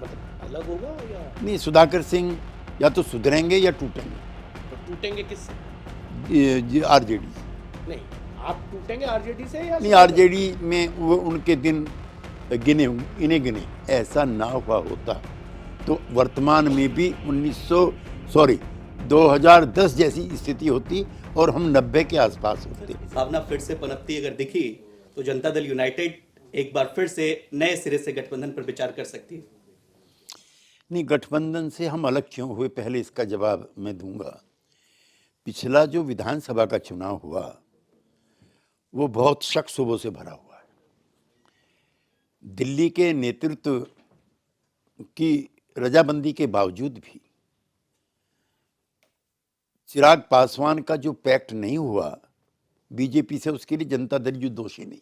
मतलब अलग होगा या नहीं, सुधाकर सिंह या तो सुधरेंगे या टूटेंगे। तो टूटेंगे किससे? आरजेडी। नहीं, आप टूटेंगे आरजेडी से या नहीं, सुधाकर? आरजेडी में वो उनके दिन गिने होंगे, इन्हें गिने। ऐसा ना हुआ होता तो वर्तमान में भी 2010 जैसी स्थिति होती और हम 90 के आसपास होते। भावना फिर से पनपती अगर दिखी तो जनता दल यूनाइटेड एक बार फिर से नए सिरे से गठबंधन पर विचार कर सकती है। नहीं, गठबंधन से हम अलग क्यों हुए, पहले इसका जवाब मैं दूंगा। पिछला जो विधानसभा का चुनाव हुआ वो बहुत शक शुबों से भरा हुआ है। दिल्ली के नेतृत्व की रजाबंदी के बावजूद भी चिराग पासवान का जो पैक्ट नहीं हुआ बीजेपी से, उसके लिए जनता दल यू दोषी नहीं,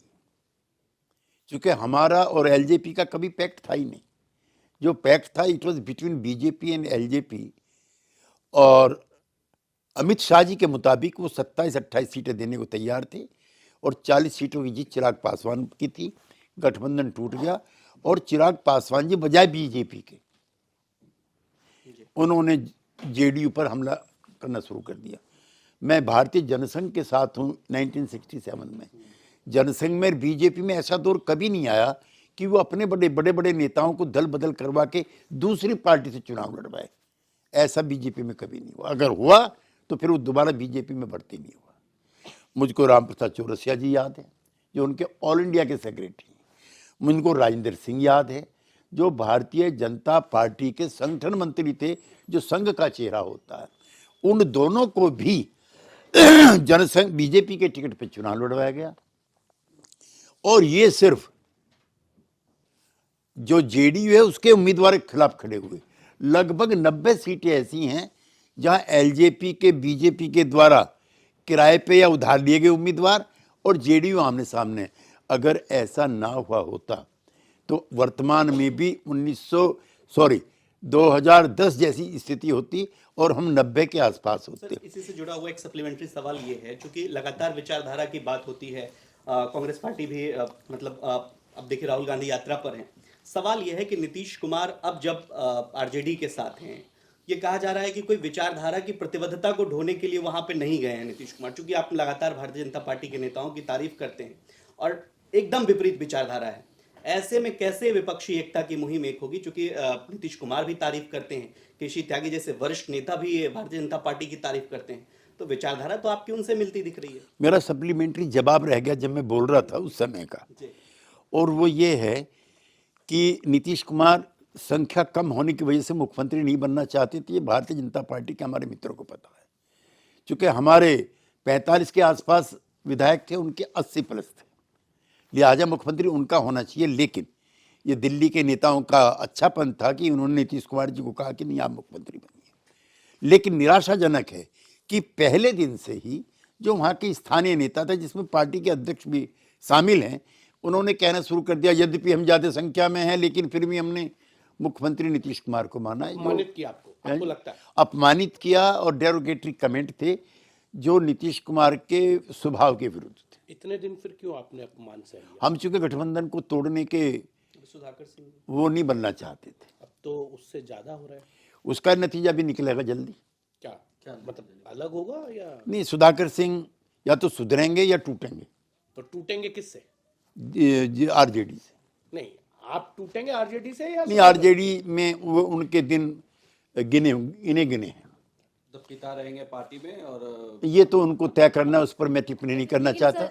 क्योंकि हमारा और एलजेपी का कभी पैक्ट था ही नहीं। जो पैक्ट था it was between BJP and LJP, और अमित शाह जी के मुताबिक वो 27-28 सीटें देने को तैयार थे और 40 सीटों की जीत चिराग पासवान की थी। गठबंधन टूट गया और चिराग पासवान जी बजाय बीजेपी के उन्होंने जेडीयू पर हमला करना शुरू कर दिया। मैं भारतीय जनसंघ के साथ हूँ 1967 में। जनसंघ में बीजेपी में ऐसा दौर कभी नहीं आया कि वो अपने बड़े नेताओं को दल बदल करवा के दूसरी पार्टी से चुनाव लड़वाए। ऐसा बीजेपी में कभी नहीं हुआ। अगर हुआ तो फिर वो दोबारा बीजेपी में भर्ती नहीं हुआ। मुझको राम प्रसाद चौरसिया जी याद है जो उनके ऑल इंडिया के सेक्रेटरी। मुझको राजेंद्र सिंह याद है जो भारतीय जनता पार्टी के संगठन मंत्री थे, जो संघ का चेहरा होता है। उन दोनों को भी जनसंघ बीजेपी के टिकट पे चुनाव लड़वाया गया। और ये सिर्फ जो जेडीयू है उसके उम्मीदवार के खिलाफ खड़े हुए। लगभग 90 सीटें ऐसी हैं जहां एलजेपी के बीजेपी के द्वारा किराए पे या उधार लिए गए उम्मीदवार और जेडीयू आमने सामने। अगर ऐसा ना हुआ होता तो वर्तमान में भी 2010 जैसी स्थिति होती और हम 90 के आसपास होते। सर, इसी से जुड़ा हुआ एक सप्लीमेंट्री सवाल ये है, चूंकि लगातार विचारधारा की बात होती है, कांग्रेस पार्टी भी अब देखिए राहुल गांधी यात्रा पर हैं। सवाल यह है कि नीतीश कुमार अब जब आरजेडी के साथ हैं, ये कहा जा रहा है कि कोई विचारधारा की प्रतिबद्धता को ढोने के लिए वहां पे नहीं गए हैं नीतीश कुमार, चूंकि आप लगातार भारतीय जनता पार्टी के नेताओं की तारीफ करते हैं और एकदम विपरीत विचारधारा है। ऐसे में कैसे विपक्षी एकता की मुहिम एक होगी, क्योंकि नीतीश कुमार भी तारीफ करते हैं, केसी त्यागी जैसे वरिष्ठ नेता भी भारतीय जनता पार्टी की तारीफ करते हैं, तो विचारधारा तो आपकी उनसे मिलती दिख रही है। मेरा सप्लीमेंट्री जवाब रह गया जब मैं बोल रहा था उस समय का, और वो ये है कि नीतीश कुमार संख्या कम होने की वजह से मुख्यमंत्री नहीं बनना चाहते थे। ये भारतीय जनता पार्टी के हमारे मित्रों को पता है, क्योंकि हमारे 45 के आसपास विधायक थे, उनके 80 प्लस थे, लिहाजा मुख्यमंत्री उनका होना चाहिए। लेकिन ये दिल्ली के नेताओं का अच्छापन था कि उन्होंने नीतीश कुमार जी को कहा कि नहीं, आप मुख्यमंत्री बनिए। लेकिन निराशाजनक है कि पहले दिन से ही जो वहाँ के स्थानीय नेता था, जिसमें पार्टी के अध्यक्ष भी शामिल हैं, उन्होंने कहना शुरू कर दिया यद्यपि हम ज़्यादा संख्या में हैं लेकिन फिर भी हमने मुख्यमंत्री नीतीश कुमार को माना है। अपमानित किया आपको लगता है? अपमानित किया और डेरोगेटरी कमेंट थे जो नीतीश कुमार के स्वभाव के विरुद्ध थे। इतने दिन फिर क्यों आपने अपमान सह लिया? हम चूंकि गठबंधन को तोड़ने के सुधाकर सिंह वो नहीं बनना चाहते थे। अब तो उससे ज्यादा हो रहा है। उसका नतीजा भी निकलेगा जल्दी। क्या मतलब अलग होगा या नहीं, सुधाकर सिंह या तो सुधरेंगे या टूटेंगे। तो टूटेंगे किससे? आरजेडी से। नहीं, आप टूटेंगे आरजेडी से या नहीं, आरजेडी में वो उनके दिन गिने होंगे, इन्हें गिने हैं। तो पिता रहेंगे पार्टी में, और ये तो उनको तय करना, उस पर मैं टिप्पणी नहीं करना चाहता।